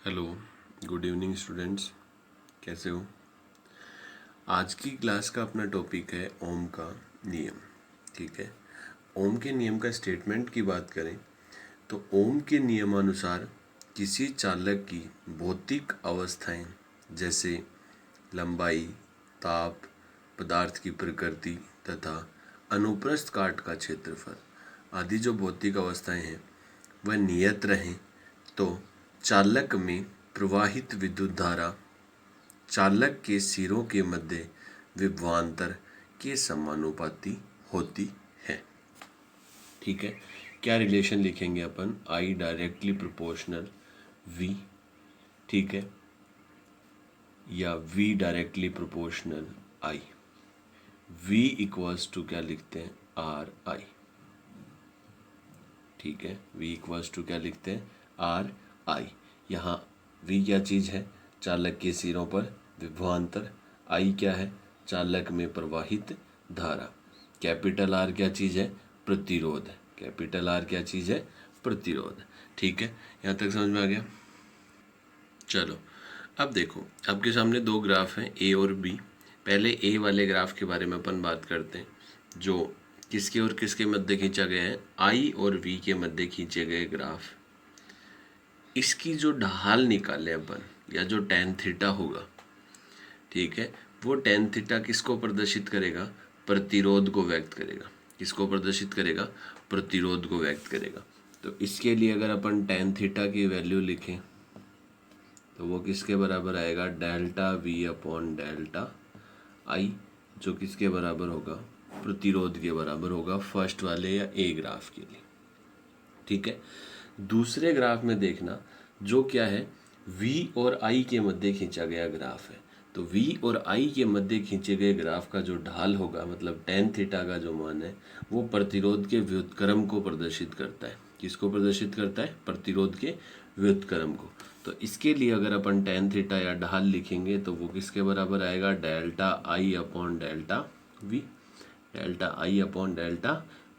Hello, good evening students. कैसे हो? आज की क्लास का अपना टॉपिक है ओम का नियम। ठीक है, ओम के नियम का स्टेटमेंट की बात करें तो ओम के नियमानुसार किसी चालक की भौतिक अवस्थाएं जैसे लंबाई, ताप, पदार्थ की प्रकृति तथा अनुप्रस्थ काट का क्षेत्रफल आदि जो भौतिक अवस्थाएं हैं वह नियत रहें तो चालक में प्रवाहित विद्युत धारा चालक के सिरों के मध्य विभवांतर के समानुपाती होती है। ठीक है, क्या रिलेशन लिखेंगे अपन? आई डायरेक्टली प्रोपोर्शनल वी, ठीक है, या V directly proportional I. V equals to क्या लिखते हैं? R I. ठीक है, वी इक्वल्स टू क्या लिखते हैं? R I. यहाँ वी क्या चीज़ है? चालक के सिरों पर विभवांतर। आई क्या है? चालक में प्रवाहित धारा। कैपिटल आर क्या चीज़ है? प्रतिरोध। कैपिटल आर क्या चीज़ है? प्रतिरोध। ठीक है, यहाँ तक समझ में आ गया? चलो अब देखो, आपके सामने दो ग्राफ हैं ए और बी। पहले ए वाले ग्राफ के बारे में अपन बात करते हैं, जो किसके और किसके मध्य खींचा गया है? आई और वी के मध्य खींचे गए ग्राफ। इसकी जो ढाल निकाले अपन, या जो टेन थीटा होगा, ठीक है, वो टेन थीटा किसको प्रदर्शित करेगा? प्रतिरोध को व्यक्त करेगा। किसको प्रदर्शित करेगा? प्रतिरोध को व्यक्त करेगा। तो इसके लिए अगर अपन टेन थीटा की वैल्यू लिखें तो वो किसके बराबर आएगा? डेल्टा वी अपॉन डेल्टा आई, जो किसके बराबर होगा? प्रतिरोध के बराबर होगा, फर्स्ट वाले या ए ग्राफ के लिए। ठीक है, दूसरे ग्राफ में देखना, जो क्या है? V और I के मध्य खींचा गया ग्राफ है। तो V और I के मध्य खींचे गए ग्राफ का जो ढाल होगा, मतलब टेन थीटा का जो मान है, वो प्रतिरोध के व्युत्क्रम को प्रदर्शित करता है। किसको प्रदर्शित करता है? प्रतिरोध के व्युत्क्रम को। तो इसके लिए अगर अपन टेन थीटा या ढाल लिखेंगे तो वो किसके बराबर आएगा? Delta I upon delta we. Delta I upon delta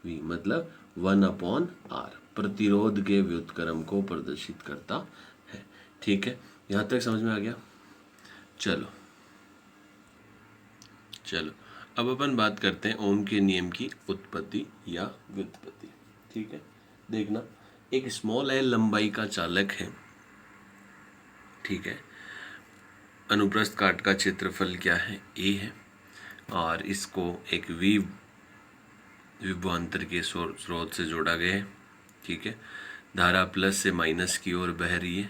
we मतलब 1 अपॉन आर, प्रतिरोध के व्युत्क्रम को प्रदर्शित करता है। ठीक है, यहाँ तक समझ में आ गया? चलो चलो अब अपन बात करते हैं ओम के नियम की उत्पत्ति या व्युत्पत्ति। ठीक है, देखना, एक स्मॉल एल लंबाई का चालक है। ठीक है, अनुप्रस्थ काट का क्षेत्रफल क्या है? ए है, और इसको एक वी विभवांतर के स्रोत से जोड़ा गया है। ठीक है, धारा प्लस से माइनस की ओर बह रही है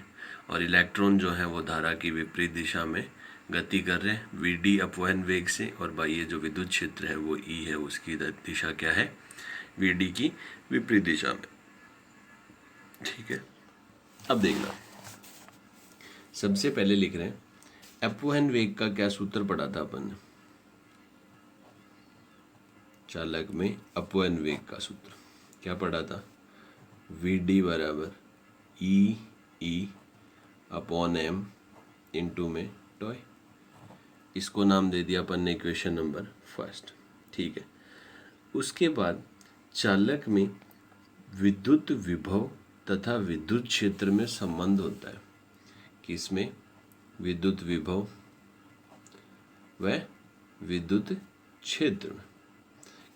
और इलेक्ट्रॉन जो है वो धारा की विपरीत दिशा में गति कर रहे हैं वी डी अपवहन वेग से, और बाह्य जो विद्युत क्षेत्र है वो ई है, उसकी दिशा क्या है? वी डी की विपरीत दिशा में। ठीक है, अब देखना, सबसे पहले लिख रहे हैं अपवहन वेग का क्या सूत्र पढ़ा था अपन ने? चालक में अपवहन वेग का सूत्र क्या पढ़ा था? वी डी बराबर ई ई अपॉन एम इंटू में टॉय। इसको नाम दे दिया अपन ने इक्वेशन नंबर फर्स्ट। ठीक है, उसके बाद चालक में विद्युत विभव तथा विद्युत क्षेत्र में संबंध होता है। किसमें? विद्युत विभव व विद्युत क्षेत्र में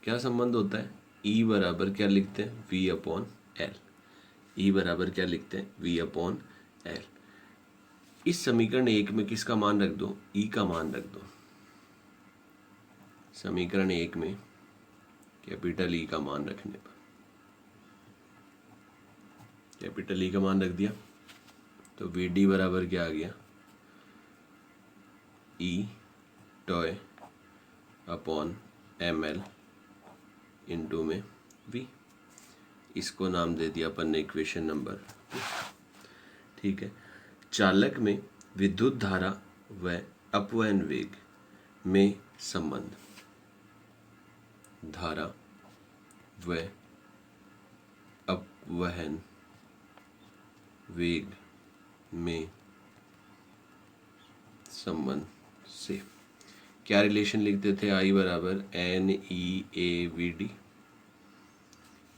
क्या संबंध होता है? ई बराबर क्या लिखते हैं? V upon L. ई बराबर क्या लिखते हैं? V upon L. इस समीकरण एक में किसका मान रख दो? ई का मान रख दो। समीकरण एक में कैपिटल ई का मान रखने पर, कैपिटल ई का मान रख दिया तो वी डी बराबर क्या आ गया? E tau upon M L into में वी। इसको नाम दे दिया अपन ने इक्वेशन नंबर 2। ठीक है, चालक में विद्युत धारा व अपवहन वेग में संबंध। धारा व अपवहन वेग में संबंध से क्या रिलेशन लिखते थे? आई बराबर N E A V D.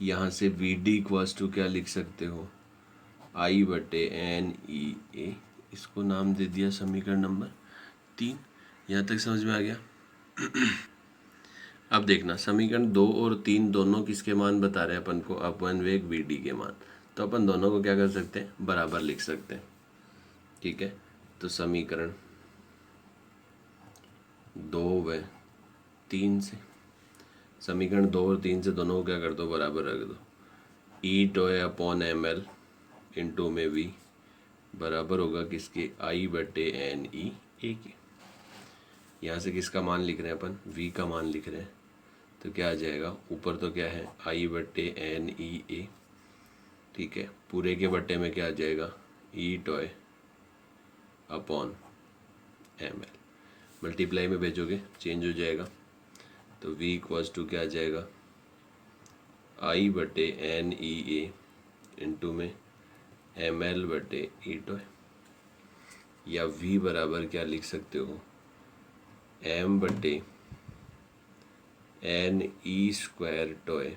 यहाँ से वी डी इक्वल्स टू क्या लिख सकते हो? आई बटे एन ई ए इसको नाम दे दिया समीकरण नंबर 3। यहाँ तक समझ में आ गया। अब देखना समीकरण 2 और 3 दोनों किसके मान बता रहे हैं अपन को, अपवन वेग वी डी के मान। तो अपन दोनों को क्या कर सकते हैं, बराबर लिख सकते हैं। ठीक है, तो समीकरण 2 व 3 से, समीकरण 2 और 3 से दोनों को क्या कर दो, बराबर रख दो। ई टोए अपॉन एम एल इंटू में वी बराबर होगा किसके, आई बटे एन ई ए के। यहाँ से किसका मान लिख रहे हैं अपन, v का मान लिख रहे हैं। तो क्या आ जाएगा, ऊपर तो क्या है आई बटे एन ई ए, ठीक है, पूरे के बट्टे में क्या आ जाएगा, E tau upon M L, multiply में भेजोगे चेंज हो जाएगा। तो v इक्वल्स टू क्या आ जाएगा, आई बटे एन ई ए इंटू में एम एल बटे ई टॉय, या v बराबर क्या लिख सकते हो, एम बटे N E square tau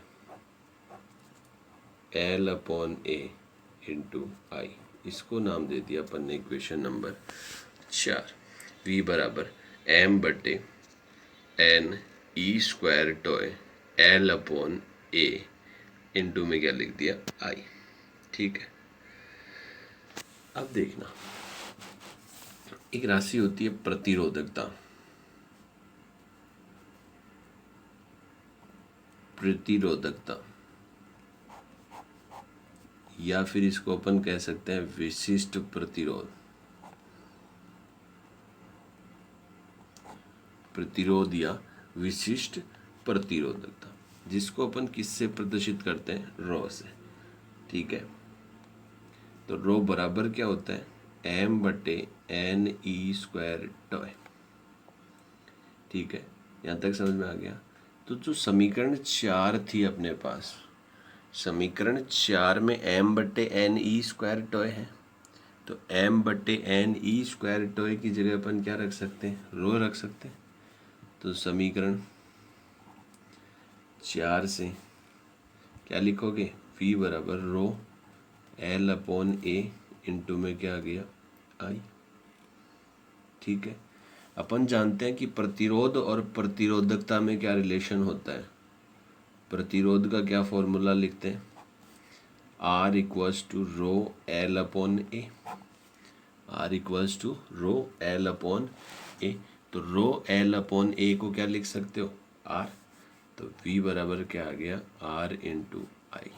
L upon A into I. इसको नाम दे दिया अपन ने इक्वेशन नंबर 4। v बराबर एम बटे N E square tau L upon A into में क्या लिख दिया, आई। ठीक है, अब देखना एक राशि होती है प्रतिरोधकता, प्रतिरोधकता, या फिर इसको अपन कह सकते हैं विशिष्ट प्रतिरोध, प्रतिरोध या विशिष्ट प्रतिरोधकता, जिसको अपन किससे प्रदर्शित करते हैं, रो से। ठीक है, तो रो बराबर क्या होता है, एम बटे एन ई स्क्वायर टॉय। ठीक है, यहाँ तक समझ में आ गया। तो जो समीकरण 4 थी अपने पास, समीकरण 4 में एम बटे एन ई स्क्वायर टॉय है, तो एम बटे एन ई स्क्वायर टॉय की जगह अपन क्या रख सकते हैं, रो रख सकते हैं। तो समीकरण 4 से क्या लिखोगे, v बराबर रो एल अपॉन ए इंटू में क्या आ गया, आई। ठीक है, अपन जानते हैं कि प्रतिरोध और प्रतिरोधकता में क्या रिलेशन होता है। प्रतिरोध का क्या फॉर्मूला लिखते हैं, R equals to rho L upon A, R equals to rho L upon A. तो रो एल अपॉन ए को क्या लिख सकते हो, R। तो V बराबर क्या आ गया, R इंटू आई।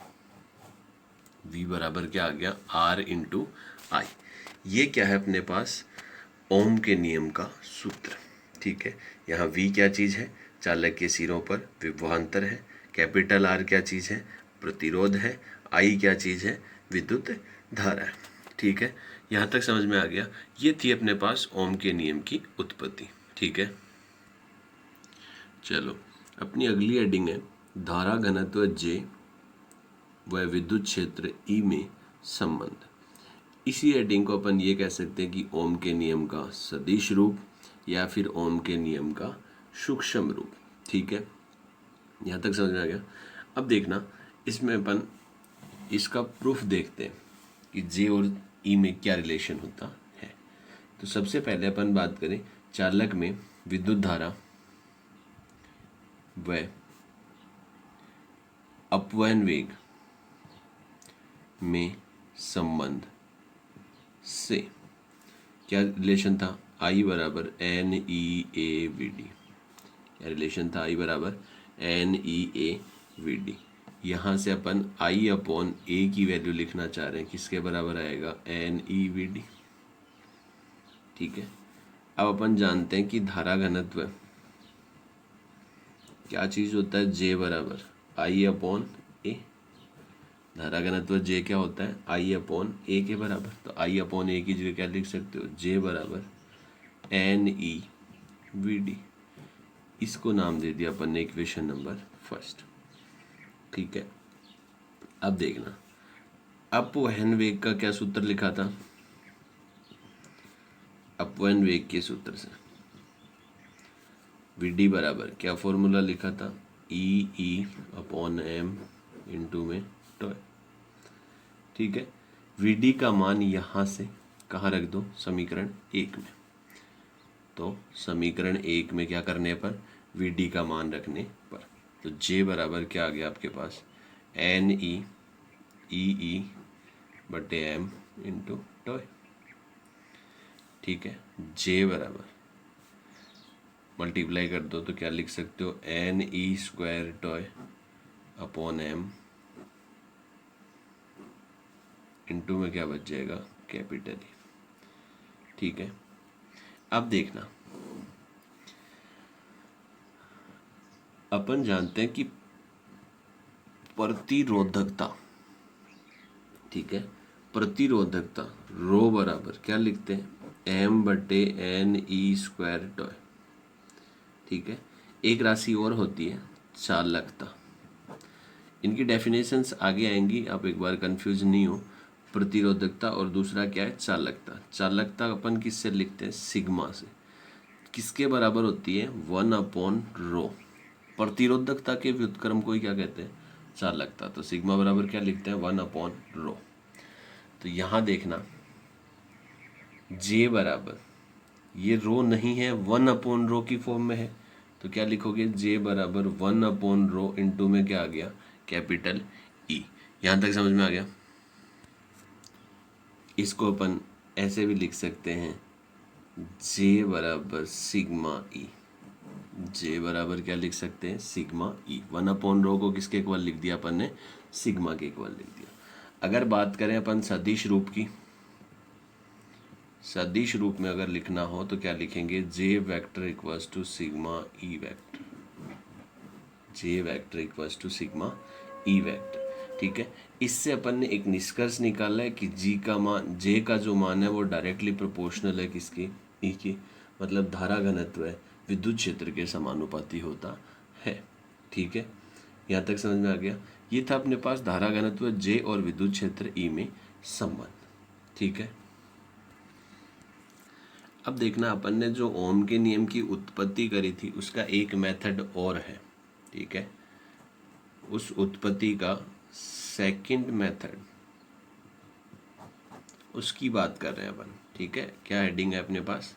V बराबर क्या आ गया, R इंटू आई। ये क्या है अपने पास, ओम के नियम का सूत्र। ठीक है, यहाँ V क्या चीज़ है, चालक के सिरों पर विभवांतर है। कैपिटल R क्या चीज़ है, प्रतिरोध है। I क्या चीज़ है, विद्युत धारा है। ठीक है, यहाँ तक समझ में आ गया। ये थी अपने पास ओम के नियम की उत्पत्ति। ठीक है, चलो अपनी अगली हेडिंग है धारा घनत्व J व विद्युत क्षेत्र E में संबंध। इसी हेडिंग को अपन ये कह सकते हैं कि ओम के नियम का सदिश रूप या फिर ओम के नियम का सूक्ष्म रूप। ठीक है, यहाँ तक समझ में आ गया। अब देखना इसमें अपन इसका प्रूफ देखते हैं कि जे और ई में क्या रिलेशन होता है। तो सबसे पहले अपन बात करें चालक में विद्युत धारा व अपवहन वेग में संबंध से क्या रिलेशन था, आई बराबर N E A V D. क्या रिलेशन था, आई बराबर N E A V D. यहाँ से अपन आई अपॉन ए की वैल्यू लिखना चाह रहे हैं, किसके बराबर आएगा, एन ई वी डी। ठीक है, अब अपन जानते हैं कि धारा घनत्व क्या चीज़ होता है, जे बराबर आई अपॉन ए। धारा घनत्व जे क्या होता है, आई अपॉन ए के बराबर। तो आई अपॉन ए की जगह क्या लिख सकते हो, जे बराबर एन ई वी डी। इसको नाम दे दिया अपन ने इक्वेशन नंबर 1। ठीक है, अब देखना अपवहन वेग का क्या सूत्र लिखा था, अपवहन वेग के सूत्र से वी डी बराबर क्या फॉर्मूला लिखा था, ई अपॉन एम इंटू में टॉय। ठीक है, वी डी का मान यहाँ से कहाँ रख दो, समीकरण 1 में। तो समीकरण 1 में क्या करने पर, वी डी का मान रखने पर, तो जे बराबर क्या आ गया आपके पास, एन ई बटे एम इंटू टॉय। ठीक है, जे बराबर मल्टीप्लाई कर दो तो क्या लिख सकते हो, N E square tau upon M into में क्या बच जाएगा, कैपिटल ई। ठीक है, अब देखना, अपन जानते हैं कि प्रतिरोधकता, ठीक है, प्रतिरोधकता रो बराबर क्या लिखते हैं, एम बटे एन ई स्क्वायर टॉय। ठीक है, एक राशि और होती है चालकता, इनकी डेफिनेशंस आगे आएंगी, आप एक बार कंफ्यूज नहीं हो। प्रतिरोधकता और दूसरा क्या है, चालकता। चालकता अपन किससे लिखते हैं, सिग्मा से। किसके बराबर होती है, 1/रो। प्रतिरोधकता के व्युत्क्रम को ही क्या कहते हैं, चालकता। तो सिग्मा बराबर क्या लिखते हैं, 1/रो। तो यहाँ देखना, जे बराबर, ये रो नहीं है, 1/रो की फॉर्म में है, तो क्या लिखोगे, जे बराबर 1/रो इंटू में क्या आ गया, कैपिटल ई। यहाँ तक समझ में आ गया। इसको अपन ऐसे भी लिख सकते हैं, जे बराबर सिग्मा ई। जे बराबर क्या लिख सकते हैं, सिग्मा ई। 1/रो को किसके इक्वल लिख दिया अपन ने, सिग्मा के इक्वल लिख दिया। अगर बात करें अपन सदिश रूप की, सदिश रूप में अगर लिखना हो तो क्या लिखेंगे, J vector equals to sigma E vector. J vector equals to sigma E vector. ठीक है, इससे अपन ने एक निष्कर्ष निकाला है कि जी का मान, जे का जो मान है वो डायरेक्टली प्रोपोर्शनल है किसकी, ई की, मतलब धारा घनत्व है विद्युत क्षेत्र के समानुपाती होता है। ठीक है, यहाँ तक समझ में आ गया। ये था अपने पास धारा घनत्व जे और विद्युत क्षेत्र ई में संबंध। ठीक है, अब देखना, अपन ने जो ओम के नियम की उत्पत्ति करी थी उसका एक मेथड और है। ठीक है, उस उत्पत्ति का सेकंड मेथड, उसकी बात कर रहे हैं अपन। ठीक है, क्या हेडिंग है अपने पास,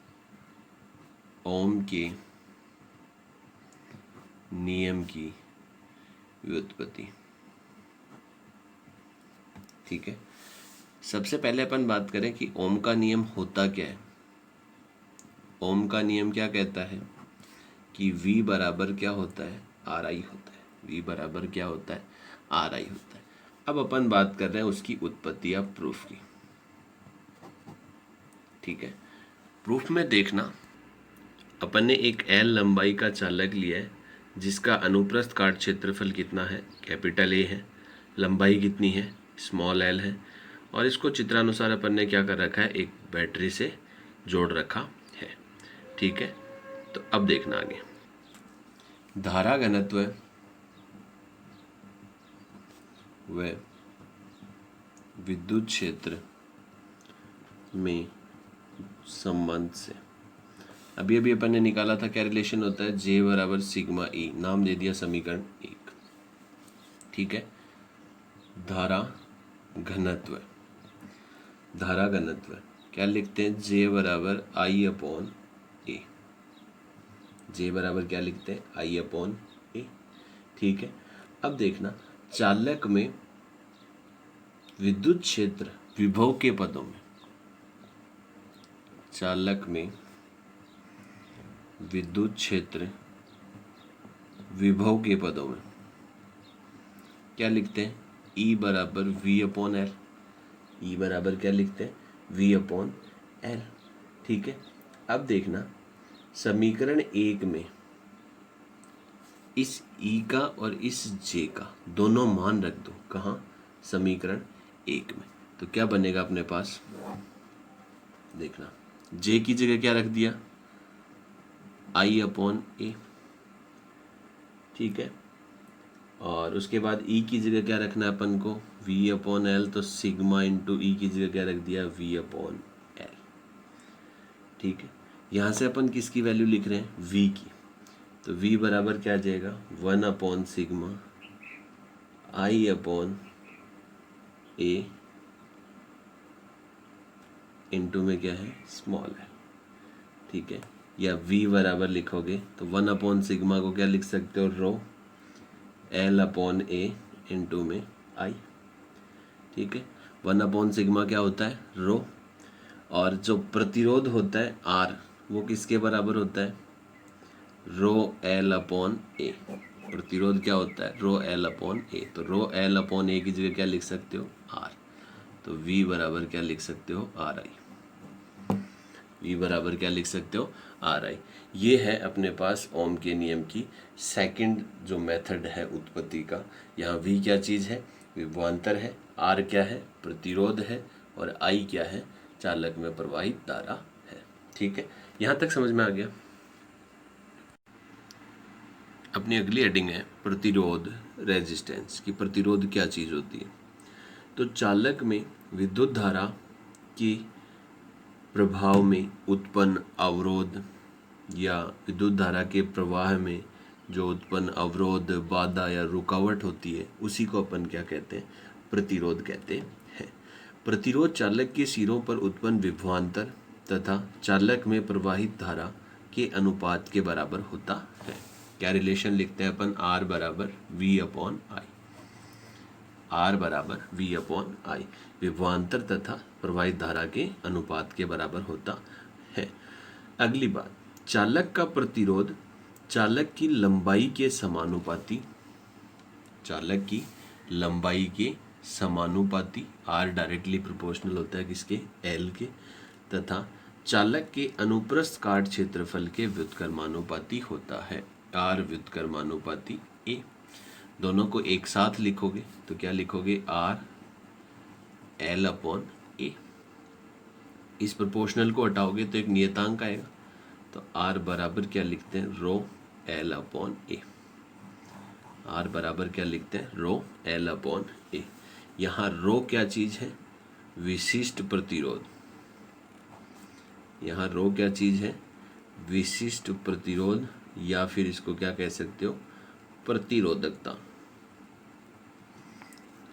ओम के नियम की व्युत्पत्ति। ठीक है, सबसे पहले अपन बात करें कि ओम का नियम होता क्या है। ओम का नियम क्या कहता है कि V बराबर क्या होता है, आर आई होता है। V बराबर क्या होता है, आर आई होता है। अब अपन बात कर रहे हैं उसकी उत्पत्ति या प्रूफ की। ठीक है, प्रूफ में देखना, अपन ने एक L लंबाई का चालक लिया है जिसका अनुप्रस्थ काट क्षेत्रफल कितना है, कैपिटल A है, लंबाई कितनी है, स्मॉल l है, और इसको चित्रानुसार अपन ने क्या कर रखा है, एक बैटरी से जोड़ रखा है। ठीक है, तो अब देखना आगे, धारा घनत्व व विद्युत क्षेत्र में संबंध से अभी अभी अपन ने निकाला था, क्या रिलेशन होता है, जे बराबर सिग्मा ई, नाम दे दिया समीकरण 1। ठीक है, धारा घनत्व, धारा घनत्व क्या लिखते हैं, जे बराबर आई अपॉन ए। जे बराबर क्या लिखते हैं, आई अपॉन ए। ठीक है, अब देखना, चालक में विद्युत क्षेत्र विभव के पदों में, चालक में विद्युत क्षेत्र विभव के पदों में क्या लिखते हैं, ई बराबर वी अपॉन एल। ई बराबर क्या लिखते हैं, वी अपॉन एल। ठीक है, अब देखना, समीकरण 1 में इस ई का और इस जे का दोनों मान रख दो, कहाँ, समीकरण 1 में। तो क्या बनेगा अपने पास, देखना, जे की जगह क्या रख दिया, आई अपॉन ए। ठीक है, और उसके बाद ई की जगह क्या रखना है अपन को, वी अपॉन एल, तो सिग्मा इंटू ई की जगह क्या रख दिया, वी अपॉन एल। ठीक है, यहाँ से अपन किसकी वैल्यू लिख रहे हैं, वी की, तो वी बराबर क्या आ जाएगा, 1 अपॉन सिग्मा आई अपॉन ए इनटू में क्या है, स्मॉल है, ठीक है। या v बराबर लिखोगे तो 1/सिग्मा को क्या लिख सकते हो, रो L/A इनटू में I, ठीक है। 1/सिग्मा क्या होता है, रो, और जो प्रतिरोध होता है R वो किसके बराबर होता है, रो L/A। प्रतिरोध क्या होता है, रो L/A। तो रो L/A की जगह क्या लिख सकते हो, R। तो V बराबर क्या लिख सकते हो, RI। V बराबर क्या लिख सकते हो, RI। ये है अपने पास ओम के नियम की सेकंड जो मेथड है उत्पत्ति का। यहाँ V क्या चीज़ है, विभवांतर है, R क्या है, प्रतिरोध है, और I क्या है, चालक में प्रवाहित धारा है, ठीक है। यहाँ तक समझ में आ गया। अपनी अगली हेडिंग है प्रतिरोध, रेजिस्टेंस, की प्रतिरोध क्या चीज़ होती है। तो चालक में विद्युत धारा के प्रभाव में उत्पन्न अवरोध या विद्युत धारा के प्रवाह में जो उत्पन्न अवरोध, बाधा या रुकावट होती है, उसी को अपन क्या कहते हैं, प्रतिरोध कहते हैं। प्रतिरोध चालक के सिरों पर उत्पन्न विभवांतर तथा चालक में प्रवाहित धारा के अनुपात के बराबर होता है। क्या रिलेशन लिखते हैं अपन, R बराबर V/I। R बराबर V/I विभवांतर तथा प्रवाहित धारा के अनुपात के बराबर होता है। अगली बात, चालक का प्रतिरोध चालक की लंबाई के समानुपाती, चालक की लंबाई के समानुपाती, R डायरेक्टली प्रोपोर्शनल होता है किसके, L के, तथा चालक के अनुप्रस्थ काट क्षेत्रफल के व्युत्क्रमानुपाती होता है, R व्युत्क्रमानुपाती A। दोनों को एक साथ लिखोगे तो क्या लिखोगे, R L/A। इस प्रोपोर्शनल को हटाओगे तो एक नियतांक आएगा, तो R बराबर क्या लिखते हैं, रो L/A। R बराबर क्या लिखते हैं, रो L/A। यहाँ रो क्या चीज़ है, विशिष्ट प्रतिरोध। यहाँ रो क्या चीज़ है, विशिष्ट प्रतिरोध, या फिर इसको क्या कह सकते हो, प्रतिरोधकता।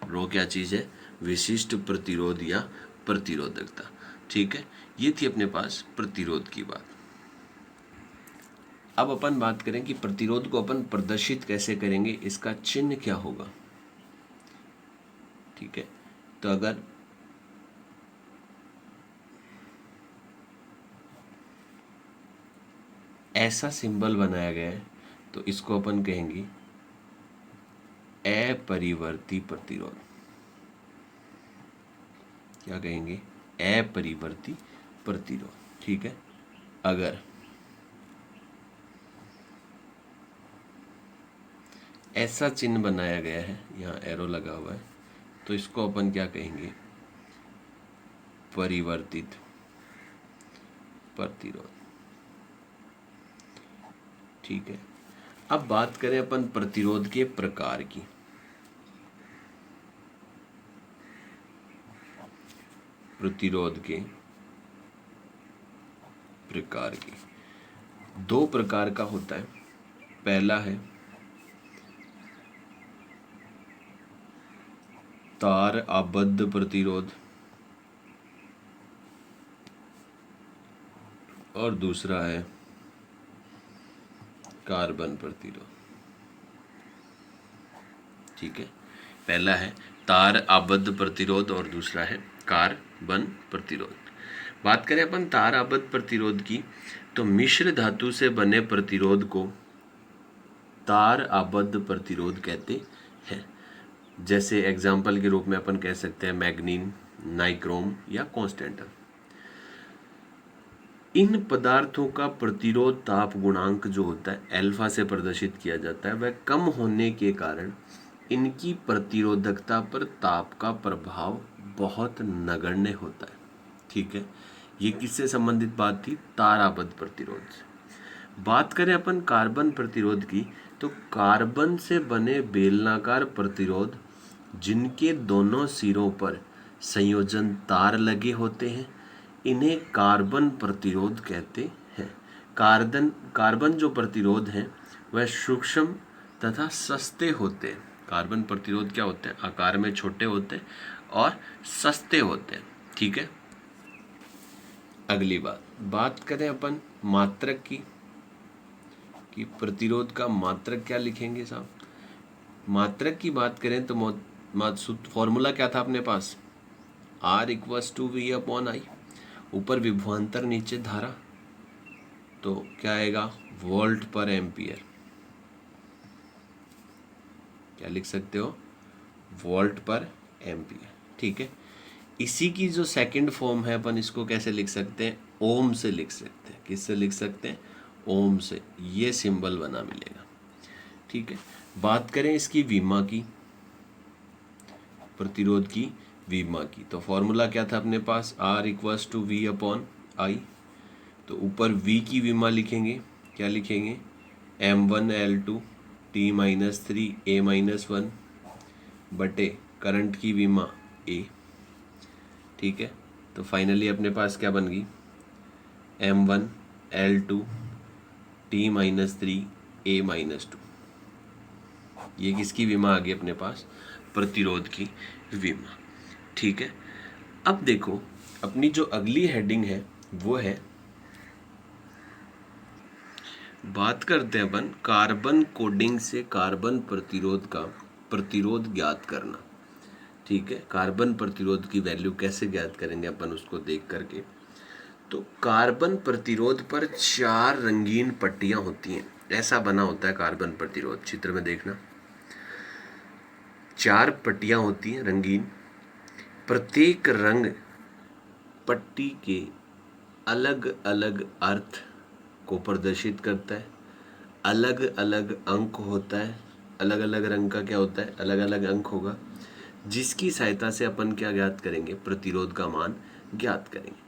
रो क्या चीज़ है, विशिष्ट प्रतिरोध या प्रतिरोधकता, ठीक है। ये थी अपने पास प्रतिरोध की बात। अब अपन बात करें कि प्रतिरोध को अपन प्रदर्शित कैसे करेंगे, इसका चिन्ह क्या होगा, ठीक है। तो अगर ऐसा सिंबल बनाया गया है तो इसको अपन कहेंगे अपरिवर्ती प्रतिरोध। क्या कहेंगे, अपरिवर्ती प्रतिरोध, ठीक है। अगर ऐसा चिन्ह बनाया गया है, यहाँ एरो लगा हुआ है, तो इसको अपन क्या कहेंगे, परिवर्तित प्रतिरोध, ठीक है। अब बात करें अपन प्रतिरोध के प्रकार की। प्रतिरोध के प्रकार की दो प्रकार का होता है। पहला है तार आबद्ध प्रतिरोध और दूसरा है कार्बन प्रतिरोध, ठीक है। पहला है तार आबद्ध प्रतिरोध और दूसरा है कार्बन प्रतिरोध। बात करें अपन तार आबद्ध प्रतिरोध की, तो मिश्र धातु से बने प्रतिरोध को तार आबद्ध प्रतिरोध कहते हैं। जैसे एग्जाम्पल के रूप में अपन कह सकते हैं मैग्नीन, नाइक्रोम या कॉन्स्टेंटम। इन पदार्थों का प्रतिरोध ताप गुणांक जो होता है अल्फा से प्रदर्शित किया जाता है, वह कम होने के कारण इनकी प्रतिरोधकता पर ताप का प्रभाव बहुत नगण्य होता है, ठीक है। ये किससे संबंधित बात थी, तार आबद्ध प्रतिरोध से। बात करें अपन कार्बन प्रतिरोध की, तो कार्बन से बने बेलनाकार प्रतिरोध जिनके दोनों सिरों पर संयोजन तार लगे होते हैं, इन्हें कार्बन प्रतिरोध कहते हैं। कार्बन जो प्रतिरोध हैं वह सूक्ष्म तथा सस्ते होते हैं। कार्बन प्रतिरोध क्या होते हैं, आकार में छोटे होते हैं और सस्ते होते हैं, ठीक है। अगली बात करें अपन मात्रक की, कि प्रतिरोध का मात्रक क्या लिखेंगे साहब। मात्रक की बात करें तो फॉर्मूला क्या था अपने पास, R = V/I, ऊपर विभवांतर नीचे धारा, तो क्या आएगा वोल्ट पर एम्पियर। क्या लिख सकते हो, वोल्ट पर एम्पियर। ठीक है, इसी की जो सेकंड फॉर्म है अपन इसको कैसे लिख सकते हैं, ओम से लिख सकते हैं। किससे लिख सकते हैं, ओम से, ये सिंबल बना मिलेगा। ठीक है, बात करें इसकी विमा की, प्रतिरोध की विमा की, तो फॉर्मूला क्या था अपने पास, R = V/I, तो ऊपर V की विमा लिखेंगे, क्या लिखेंगे, M1L2 T-3 A-1 बटे करंट की विमा A। ठीक है, तो फाइनली अपने पास क्या बन गई, M1L2 T-3 A-2। ये किसकी विमा आ गई अपने पास, प्रतिरोध की विमा। ठीक है, अब देखो अपनी जो अगली हेडिंग है वो है, बात करते हैं अपन कार्बन कोडिंग से कार्बन प्रतिरोध का प्रतिरोध ज्ञात करना। ठीक है, कार्बन प्रतिरोध की वैल्यू कैसे ज्ञात करेंगे अपन उसको देख करके। तो कार्बन प्रतिरोध पर 4 रंगीन पट्टियां होती हैं, ऐसा बना होता है कार्बन प्रतिरोध। चित्र में देखना, 4 पट्टियां होती हैं रंगीन, प्रत्येक रंग पट्टी के अलग अलग अर्थ को प्रदर्शित करता है, अलग अलग अंक होता है। अलग अलग रंग का क्या होता है, अलग अलग अंक होगा, जिसकी सहायता से अपन क्या ज्ञात करेंगे, प्रतिरोध का मान ज्ञात करेंगे।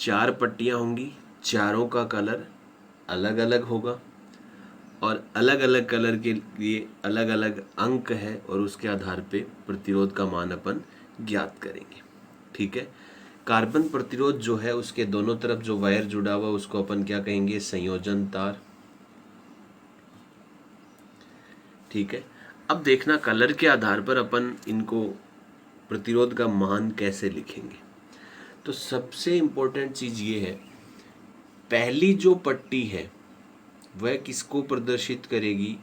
4 पट्टियां होंगी, चारों का कलर अलग अलग होगा और अलग अलग कलर के लिए अलग अलग अंक है, और उसके आधार पे प्रतिरोध का मान अपन ज्ञात करेंगे। ठीक है, कार्बन प्रतिरोध जो है उसके दोनों तरफ जो वायर जुड़ा हुआ उसको अपन क्या कहेंगे, संयोजन तार। ठीक है, अब देखना कलर के आधार पर अपन इनको प्रतिरोध का मान कैसे लिखेंगे। तो सबसे इंपॉर्टेंट चीज ये है, पहली जो पट्टी है वह किसको प्रदर्शित करेगी,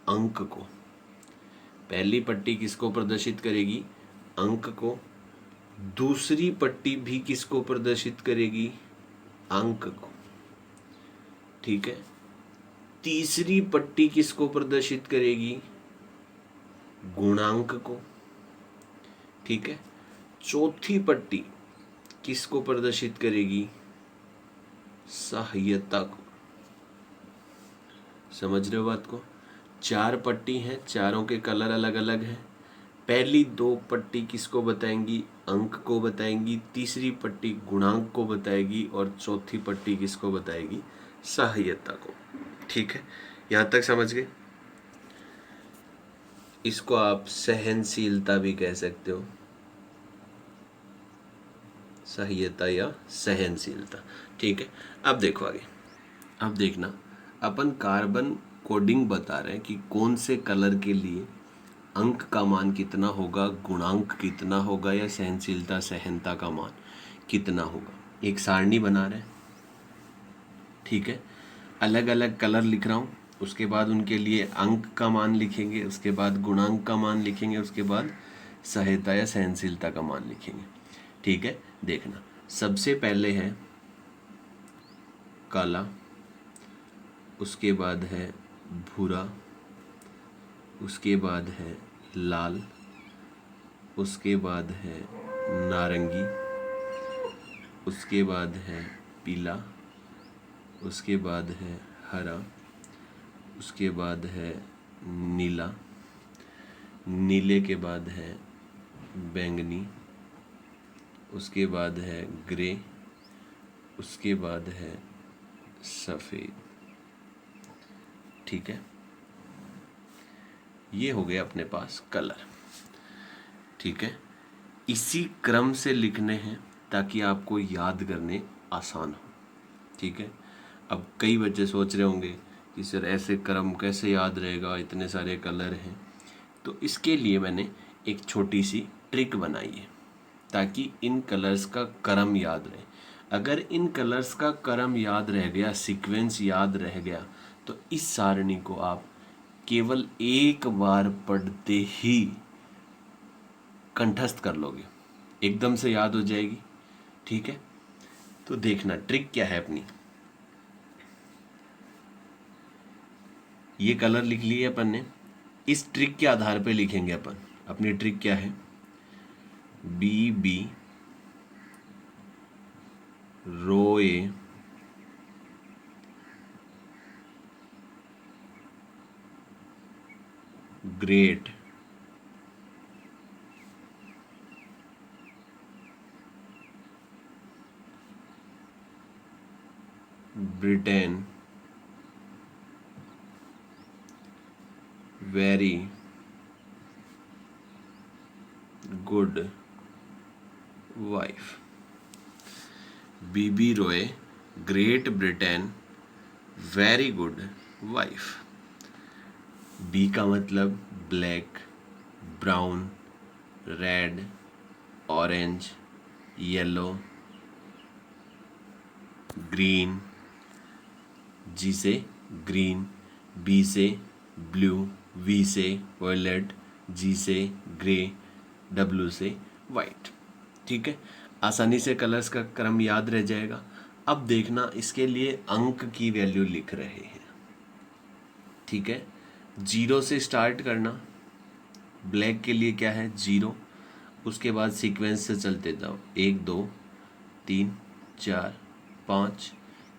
अंक को। पहली पट्टी किसको प्रदर्शित करेगी, अंक को। दूसरी पट्टी भी किसको प्रदर्शित करेगी, अंक को। ठीक है, तीसरी पट्टी किसको प्रदर्शित करेगी, गुणांक को। ठीक है, चौथी पट्टी किसको प्रदर्शित करेगी, सहायता को। समझ रहे हो बात को, 4 पट्टी हैं, चारों के कलर अलग अलग हैं। पहली 2 पट्टी किसको बताएंगी, अंक को बताएंगी, तीसरी पट्टी गुणांक को बताएगी, और चौथी पट्टी किसको बताएगी, सहायता को। ठीक है, यहाँ तक समझ गए। इसको आप सहनशीलता भी कह सकते हो, सहायता या सहनशीलता। ठीक है, अब देखो आगे, अब देखना अपन कार्बन कोडिंग बता रहे हैं कि कौन से कलर के लिए अंक का मान कितना होगा, गुणांक कितना होगा, या सहनशीलता सहनता का मान कितना होगा। एक सारणी बना रहे हैं। ठीक है, अलग अलग कलर लिख रहा हूँ, उसके बाद उनके लिए अंक का मान लिखेंगे, उसके बाद गुणांक का मान लिखेंगे, उसके बाद सहायता या सहनशीलता का मान लिखेंगे। ठीक है, देखना सबसे पहले है काला, उसके बाद है भूरा, उसके बाद है लाल, उसके बाद है नारंगी, उसके बाद है पीला, उसके बाद है हरा, उसके बाद है नीला, नीले के बाद है बैंगनी, उसके बाद है ग्रे, उसके बाद है सफ़ेद। ठीक है, ये हो गया अपने पास कलर। ठीक है, इसी क्रम से लिखने हैं ताकि आपको याद करने आसान हो। ठीक है, अब कई बच्चे सोच रहे होंगे कि सर ऐसे क्रम कैसे याद रहेगा, इतने सारे कलर हैं। तो इसके लिए मैंने एक छोटी सी ट्रिक बनाई है ताकि इन कलर्स का क्रम याद रहे। अगर इन कलर्स का क्रम याद रह गया, सीक्वेंस याद रह गया, तो इस सारणी को आप केवल एक बार पढ़ते ही कंठस्थ कर लोगे, एकदम से याद हो जाएगी। ठीक है, तो देखना ट्रिक क्या है अपनी। ये कलर लिख लिए अपन ने, इस ट्रिक के आधार पे लिखेंगे अपन। अपनी ट्रिक क्या है, B B Roy Great Britain very good wife. BB Roy Great Britain very good wife. B का मतलब black, brown, red, orange, yellow, green. G से ग्रीन, बी से ब्लू, वी से वायलेट, जी से grey, W से white. ठीक है, आसानी से कलर्स का क्रम याद रह जाएगा। अब देखना, इसके लिए अंक की वैल्यू लिख रहे हैं। ठीक है, 0 से स्टार्ट करना। ब्लैक के लिए क्या है, 0। उसके बाद सीक्वेंस से चलते जाओ, 1 2 3 4 5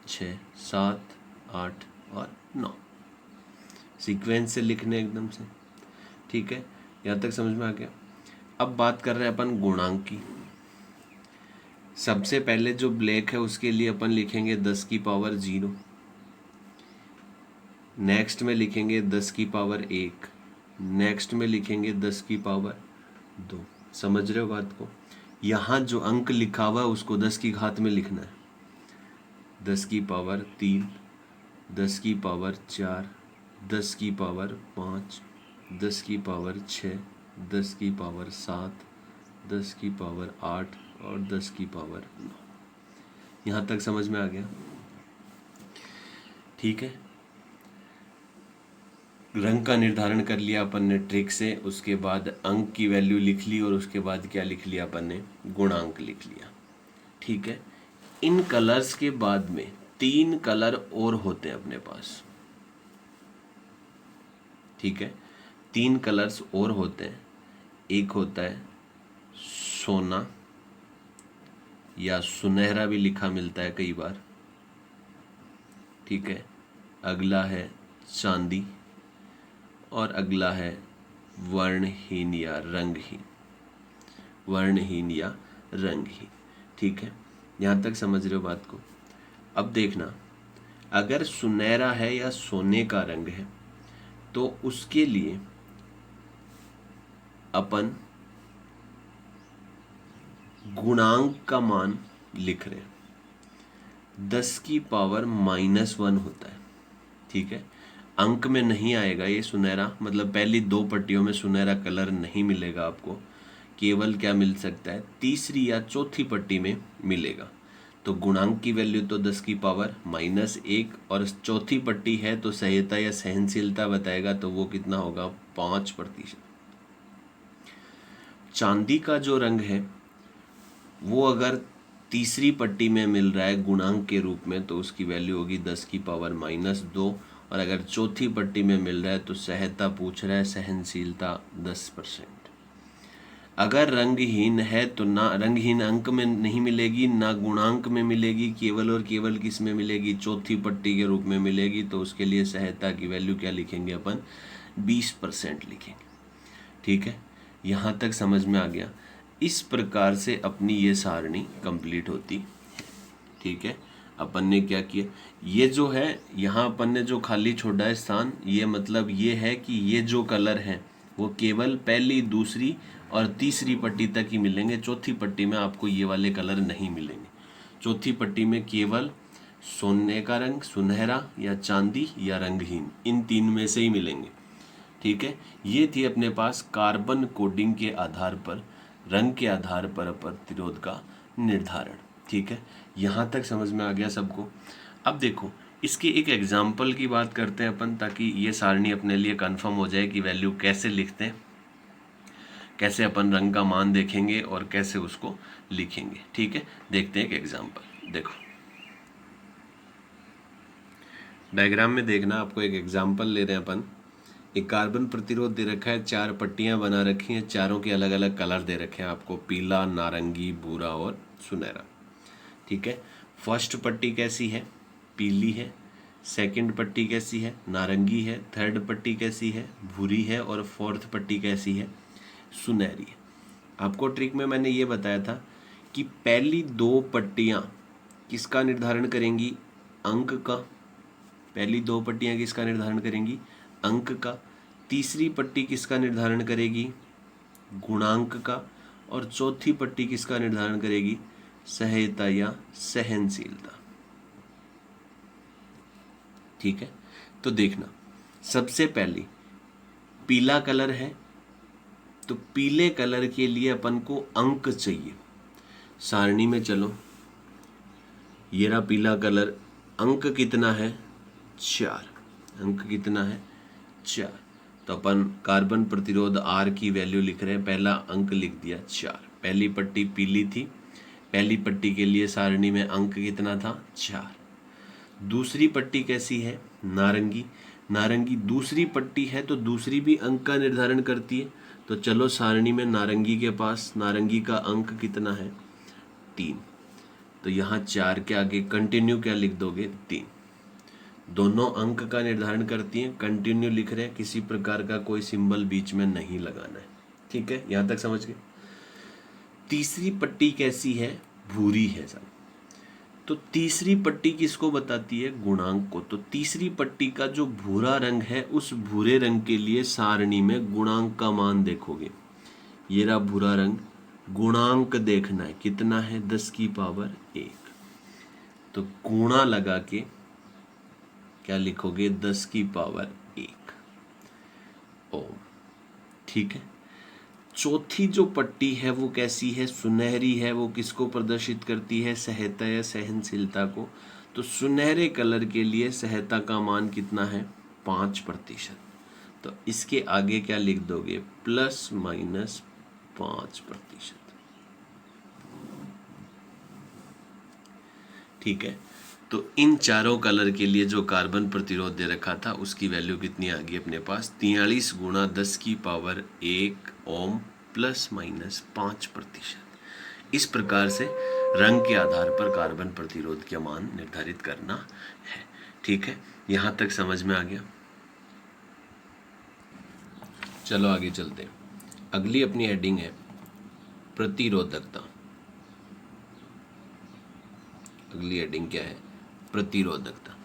6 7 8 और 9। सीक्वेंस से लिखने एकदम से। ठीक है, यहाँ तक समझ में आ गया। अब बात कर रहे हैं अपन गुणांक की। सबसे पहले जो ब्लैक है उसके लिए अपन लिखेंगे 10 की पावर 0। नेक्स्ट में लिखेंगे 10 की पावर 1। नेक्स्ट में लिखेंगे 10 की पावर 2। समझ रहे हो बात को? यहाँ जो अंक लिखा हुआ है उसको 10 की घात में लिखना है। 10 की पावर 3, 10 की पावर 4, 10 की पावर 5, 10 की पावर 6, 10 की पावर 7, 10 की पावर 8 और 10 की पावर 9। यहाँ तक समझ में आ गया? ठीक है, रंग का निर्धारण कर लिया अपन ने ट्रिक से, उसके बाद अंक की वैल्यू लिख ली और उसके बाद क्या लिख लिया अपन ने, गुणांक लिख लिया। ठीक है, इन कलर्स के बाद में 3 कलर और होते हैं अपने पास। ठीक है, 3 कलर्स और होते हैं। एक होता है सोना या सुनहरा भी लिखा मिलता है कई बार। ठीक है, अगला है चांदी और अगला है वर्णहीन या रंगहीन। वर्णहीन या रंगहीन। ठीक है, यहाँ तक समझ रहे हो बात को? अब देखना, अगर सुनहरा है या सोने का रंग है तो उसके लिए अपन गुणांक का मान लिख रहे हैं। 10 की पावर -1 होता है। ठीक है, अंक में नहीं आएगा ये सुनहरा, मतलब पहली 2 पट्टियों में सुनहरा कलर नहीं मिलेगा आपको। केवल क्या मिल सकता है, तीसरी या चौथी पट्टी में मिलेगा। तो गुणांक की वैल्यू तो 10 की पावर -1 और चौथी पट्टी है तो सह्यता या सहनशीलता बताएगा, तो वो कितना होगा, 5%। चांदी का जो रंग है वो अगर तीसरी पट्टी में मिल रहा है गुणांक के रूप में तो उसकी वैल्यू होगी 10 की पावर -2, और अगर चौथी पट्टी में मिल रहा है तो सह्यता पूछ रहा है, सहनशीलता 10%। अगर रंगहीन है तो ना रंगहीन अंक में नहीं मिलेगी, ना गुणांक में मिलेगी, केवल और केवल किस में मिलेगी, चौथी पट्टी के रूप में मिलेगी। तो उसके लिए सह्यता की वैल्यू क्या लिखेंगे अपन, 20% लिखेंगे। ठीक है, यहाँ तक समझ में आ गया? इस प्रकार से अपनी ये सारणी कंप्लीट होती है। ठीक है, अपन ने क्या किया, ये जो है यहाँ अपन ने जो खाली छोड़ा है स्थान, ये मतलब ये है कि ये जो कलर हैं वो केवल पहली, दूसरी और तीसरी पट्टी तक ही मिलेंगे। चौथी पट्टी में आपको ये वाले कलर नहीं मिलेंगे। चौथी पट्टी में केवल सोने का रंग, सुनहरा या चांदी या रंगहीन, इन 3 में से ही मिलेंगे। ठीक है, ये थी अपने पास कार्बन कोडिंग के आधार पर, रंग के आधार पर प्रतिरोध का निर्धारण। ठीक है, यहाँ तक समझ में आ गया सबको। अब देखो इसके एक एग्जाम्पल की बात करते हैं अपन, ताकि ये सारणी अपने लिए कंफर्म हो जाए कि वैल्यू कैसे लिखते हैं, कैसे अपन रंग का मान देखेंगे और कैसे उसको लिखेंगे। ठीक है, देखते हैं एक एग्जाम्पल। देखो डायग्राम में देखना, आपको एक एग्जाम्पल ले रहे हैं अपन। एक कार्बन प्रतिरोध दे रखा है, 4 पट्टियां बना रखी हैं, चारों के अलग अलग कलर दे रखे हैं आपको, पीला, नारंगी, भूरा और सुनहरा। ठीक है, फर्स्ट पट्टी कैसी है? पीली है। सेकंड पट्टी कैसी है? नारंगी है। थर्ड पट्टी कैसी है? भूरी है। और फोर्थ पट्टी कैसी है? सुनहरी है। आपको ट्रिक में मैंने ये बताया था कि पहली 2 पट्टियां किसका निर्धारण करेंगी? अंक का। पहली 2 पट्टियां किसका निर्धारण करेंगी? अंक का। तीसरी पट्टी किसका निर्धारण करेगी? गुणांक का। और चौथी पट्टी किसका निर्धारण करेगी? सहायता या सहनशीलता। ठीक है, तो देखना, सबसे पहले पीला कलर है, तो पीले कलर के लिए अपन को अंक चाहिए। सारणी में चलो, ये रहा पीला कलर, अंक कितना है? 4। अंक कितना है? 4। तो अपन कार्बन प्रतिरोध R की वैल्यू लिख रहे हैं, पहला अंक लिख दिया 4। पहली पट्टी पीली थी, पहली पट्टी के लिए सारणी में अंक कितना था? 4। दूसरी पट्टी कैसी है? नारंगी। नारंगी दूसरी पट्टी है, तो दूसरी भी अंक का निर्धारण करती है। तो चलो सारणी में नारंगी के पास, नारंगी का अंक कितना है? 3। तो यहाँ 4 के आगे कंटिन्यू क्या लिख दोगे? 3। दोनों अंक का निर्धारण करती हैं, कंटिन्यू लिख रहे हैं, किसी प्रकार का कोई सिंबल बीच में नहीं लगाना है। ठीक है, यहाँ तक समझ गए। तीसरी पट्टी कैसी है? भूरी है सब। तो तीसरी पट्टी किसको बताती है? गुणांक को। तो तीसरी पट्टी का जो भूरा रंग है, उस भूरे रंग के लिए सारणी में गुणांक का मान देखोगे। ये रहा भूरा रंग, गुणांक देखना है, कितना है? 10 की पावर 1। तो गुणा लगा के क्या लिखोगे? 10 की पावर 1 ओम। ठीक है, चौथी जो पट्टी है वो कैसी है? सुनहरी है। वो किसको प्रदर्शित करती है? सहायता या सहनशीलता को। तो सुनहरे कलर के लिए सहायता का मान कितना है? 5%। तो इसके आगे क्या लिख दोगे? Plus minus 5%। ठीक है, तो इन चारों कलर के लिए जो कार्बन प्रतिरोध दे रखा था, उसकी वैल्यू कितनी आ गई अपने पास? 43 गुणा 10 की पावर 1 ओम प्लस माइनस 5%। इस प्रकार से रंग के आधार पर कार्बन प्रतिरोध का मान निर्धारित करना है। ठीक है, यहाँ तक समझ में आ गया। चलो आगे चलते हैं। अगली अपनी हेडिंग है प्रतिरोधकता। अगली हेडिंग क्या है? प्रतिरोधकता।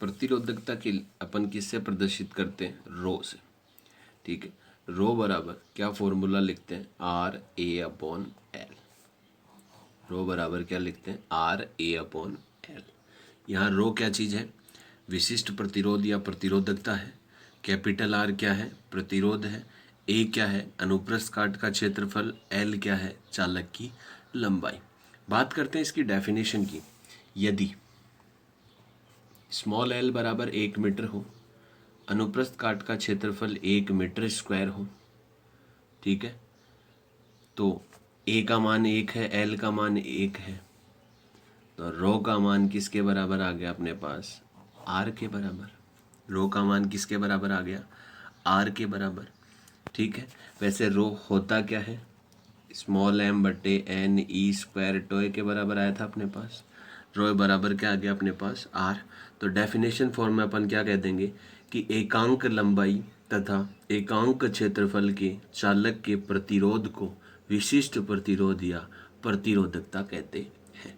प्रतिरोधकता के अपन किससे प्रदर्शित करते हैं? रो से। ठीक है, रो बराबर क्या फॉर्मूला लिखते हैं? R A upon L. Rho बराबर क्या लिखते हैं? R A upon L. यहाँ रो क्या चीज़ है? विशिष्ट प्रतिरोध या प्रतिरोधकता है। कैपिटल आर क्या है? प्रतिरोध है। ए क्या है? अनुप्रस्थ काट का क्षेत्रफल। एल क्या है? चालक की लंबाई। बात करते हैं इसकी डेफिनेशन की। यदि स्मॉल एल बराबर 1 मीटर हो, अनुप्रस्थ काट का क्षेत्रफल 1 मीटर स्क्वायर हो, ठीक है, तो ए का मान 1 है, एल का मान 1 है, तो रो का मान किसके बराबर आ गया अपने पास? आर के बराबर। रो का मान किसके बराबर आ गया? आर के बराबर। ठीक है, वैसे रो होता क्या है? स्मॉल एम बटे एन ई स्क्वायर टोए के बराबर आया था अपने पास। रो बराबर क्या आ गया अपने पास? आर। तो डेफिनेशन फॉर्म में अपन क्या कह देंगे कि एकांक लंबाई तथा एकांक क्षेत्रफल के चालक के प्रतिरोध को विशिष्ट प्रतिरोध या प्रतिरोधकता कहते हैं।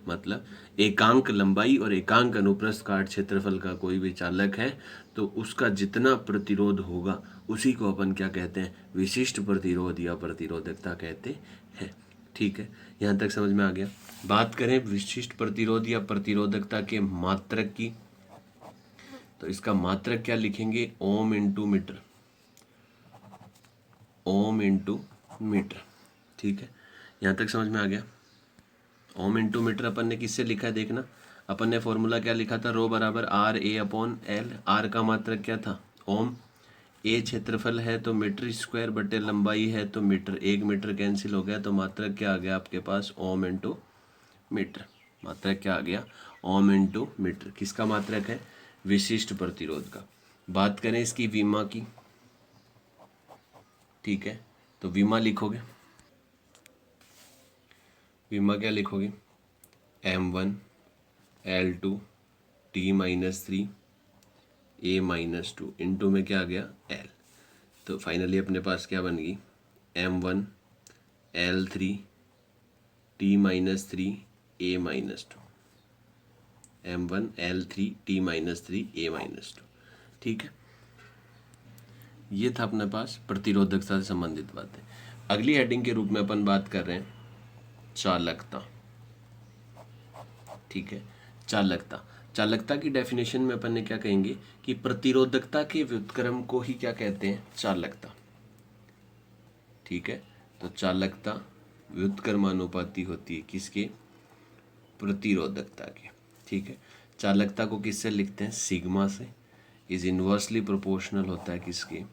मतलब एकांक लंबाई और एकांक अनुप्रस्थ काट क्षेत्रफल का कोई भी चालक है, तो उसका जितना प्रतिरोध होगा उसी को अपन क्या कहते हैं? विशिष्ट प्रतिरोध या प्रतिरोधकता कहते हैं। ठीक है, यहाँ तक समझ में आ गया। बात करें विशिष्ट प्रतिरोध या प्रतिरोधकता के मात्रक की, तो इसका मात्रक क्या लिखेंगे? Ohm into metre. Ohm into metre. ठीक है, यहाँ तक समझ में आ गया। ओम इंटू मीटर अपन ने किससे लिखा है देखना, अपन ने फॉर्मूला क्या लिखा था, रो बराबर R A upon L. R का मात्रक क्या था, ओम। ए क्षेत्रफल है तो मीटर स्क्वायर बटे लंबाई है तो मीटर, 1 मीटर कैंसिल हो गया तो मात्रक क्या आ गया आपके पास, ओम इंटू मीटर। मात्रक क्या आ गया, ओम इंटू मीटर। किसका मात्रक है, विशिष्ट प्रतिरोध का। बात करें इसकी विमा की, ठीक है, तो विमा लिखोगे, विमा क्या लिखोगे, M1 L2 T-3 A-2 into में क्या आ गया L। तो फाइनली अपने पास क्या बन गई, M1 L3 T-3 A-2, M1 L3 T-3 A-2, ठीक है। ये था अपने पास प्रतिरोधकता से संबंधित बातें। अगली हेडिंग के रूप में अपन बात कर रहे हैं चालकता, ठीक है। चालकता, चालकता की डेफिनेशन में अपन ने क्या कहेंगे कि प्रतिरोधकता के व्युत्क्रम को ही क्या कहते हैं, चालकता, ठीक है। तो चालकता व्युत्क्रमानुपाती होती है किसके, प्रतिरोधकता के, ठीक है। चालकता को किससे लिखते हैं, सिग्मा से, इज इन्वर्सली प्रोपोर्शनल होता है किसके,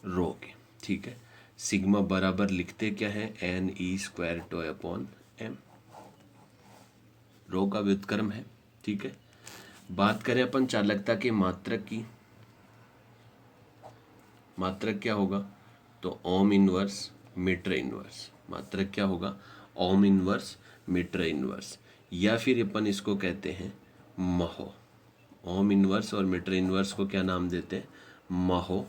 रो के, ठीक है। सिग्मा बराबर लिखते क्या है, NE² टो अपॉन M, रो का व्युत्क्रम है, ठीक है। बात करें अपन चालकता के मात्रक की, मात्रक क्या होगा, तो ओम इनवर्स मीटर इनवर्स। मात्रक क्या होगा, ओम इनवर्स मीटर इनवर्स, या फिर अपन इसको कहते हैं महो। ओम इनवर्स और मीटर इनवर्स को क्या नाम देते हैं, महो,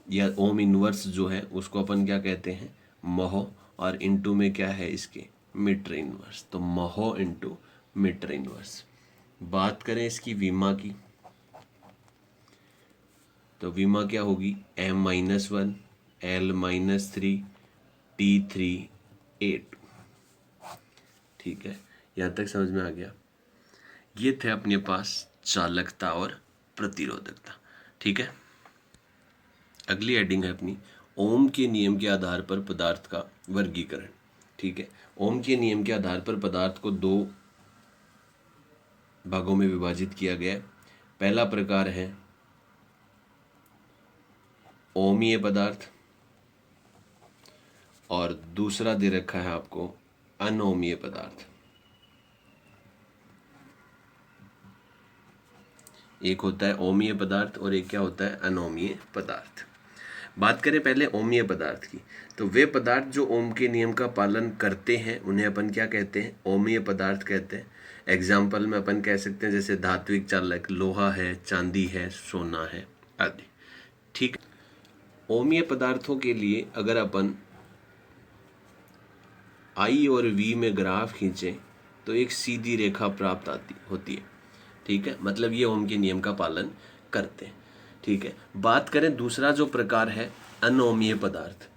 या ओम इनवर्स जो है उसको अपन क्या कहते हैं, महो, और इनटू में क्या है इसके, मीटर इनवर्स, तो महो इंटू मीटर इनवर्स। बात करें इसकी विमा की, तो विमा क्या होगी, M-1 L-3 T3A2, ठीक है। यहाँ तक समझ में आ गया। ये थे अपने पास चालकता और प्रतिरोधकता, ठीक है। अगली हेडिंग है अपनी ओम के नियम के आधार पर पदार्थ का वर्गीकरण, ठीक है। ओम के नियम के आधार पर पदार्थ को 2 भागों में विभाजित किया गया है। पहला प्रकार है ओमीय पदार्थ, और दूसरा दे रखा है आपको अनोमीय पदार्थ। एक होता है ओमीय पदार्थ और एक क्या होता है, अनोमीय पदार्थ। बात करें पहले ओमीय पदार्थ की, तो वे पदार्थ जो ओम के नियम का पालन करते हैं उन्हें अपन क्या कहते हैं, ओमीय पदार्थ कहते हैं। एग्जाम्पल में अपन कह सकते हैं जैसे धात्विक चालक, लोहा है, चांदी है, सोना है आदि, ठीक। ओमीय पदार्थों के लिए अगर अपन I और V में ग्राफ खींचें तो एक सीधी रेखा प्राप्त होती है, ठीक है। मतलब ये ओम के नियम का पालन करते हैं, ठीक है। बात करें दूसरा जो प्रकार है अनोमीय पदार्थ,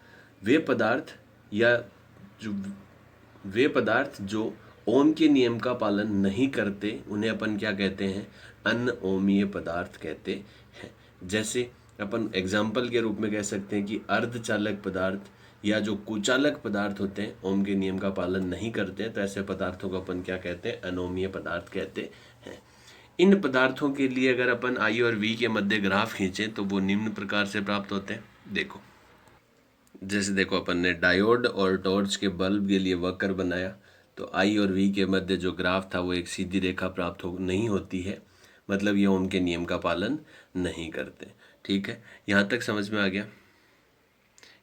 वे पदार्थ या जो वे पदार्थ जो ओम के नियम का पालन नहीं करते उन्हें अपन क्या कहते हैं, अनओमीय पदार्थ कहते हैं। जैसे अपन एग्जाम्पल के रूप में कह सकते हैं कि अर्धचालक पदार्थ या जो कुचालक पदार्थ होते हैं ओम के नियम का पालन नहीं करते, तो ऐसे पदार्थों को अपन क्या कहते हैं, अनोमीय पदार्थ कहते हैं। इन पदार्थों के लिए अगर अपन I और V के मध्य ग्राफ खींचें तो वो निम्न प्रकार से प्राप्त होते हैं। देखो, जैसे देखो अपन ने डायोड और टॉर्च के बल्ब के लिए वक्र बनाया, तो I और V के मध्य जो ग्राफ था वो एक सीधी रेखा प्राप्त नहीं होती है, मतलब ये ओम के नियम का पालन नहीं करते, ठीक है। यहाँ तक समझ में आ गया।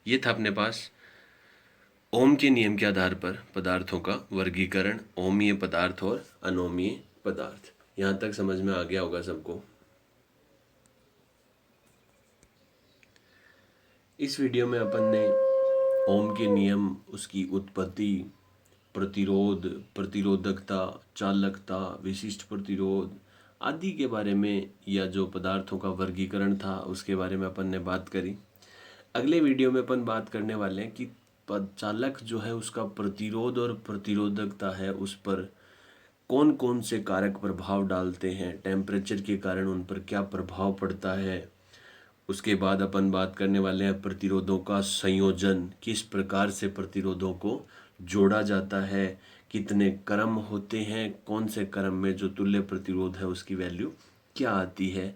ये था अपने पास ओम के नियम के आधार पर पदार्थों का वर्गीकरण, ओमीय पदार्थ और अनोमीय पदार्थ। यहाँ तक समझ में आ गया होगा सबको। इस वीडियो में अपन ने ओम के नियम, उसकी उत्पत्ति, प्रतिरोध, प्रतिरोधकता, चालकता, विशिष्ट प्रतिरोध आदि के बारे में, या जो पदार्थों का वर्गीकरण था उसके बारे में अपन ने बात करी। अगले वीडियो में अपन बात करने वाले हैं कि चालक जो है उसका प्रतिरोध और प्रतिरोधकता है उस पर कौन कौन से कारक प्रभाव डालते हैं, टेम्परेचर के कारण उन पर क्या प्रभाव पड़ता है। उसके बाद अपन बात करने वाले हैं प्रतिरोधों का संयोजन, किस प्रकार से प्रतिरोधों को जोड़ा जाता है, कितने क्रम होते हैं, कौन से क्रम में जो तुल्य प्रतिरोध है उसकी वैल्यू क्या आती है।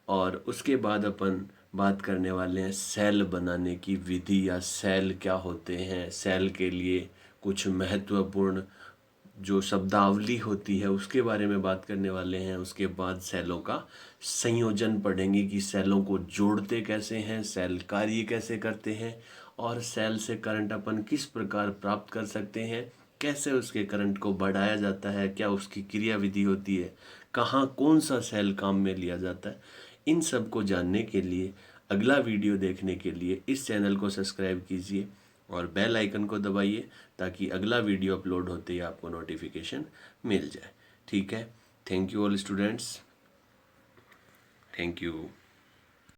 और उसके बाद अपन बात करने वाले हैं सेल बनाने की विधि, या सेल क्या होते हैं, सेल के लिए कुछ महत्वपूर्ण जो शब्दावली होती है उसके बारे में बात करने वाले हैं। उसके बाद सेलों का संयोजन पढ़ेंगे कि सेलों को जोड़ते कैसे हैं, सेल कार्य कैसे करते हैं, और सेल से करंट अपन किस प्रकार प्राप्त कर सकते हैं, कैसे उसके करंट को बढ़ाया जाता है, क्या उसकी क्रिया विधि होती है, कहाँ कौन सा सेल काम में लिया जाता है। इन सब को जानने के लिए, अगला वीडियो देखने के लिए इस चैनल को सब्सक्राइब कीजिए और बेल आइकन को दबाइए ताकि अगला वीडियो अपलोड होते ही आपको नोटिफिकेशन मिल जाए। ठीक है, thank you all students, thank you.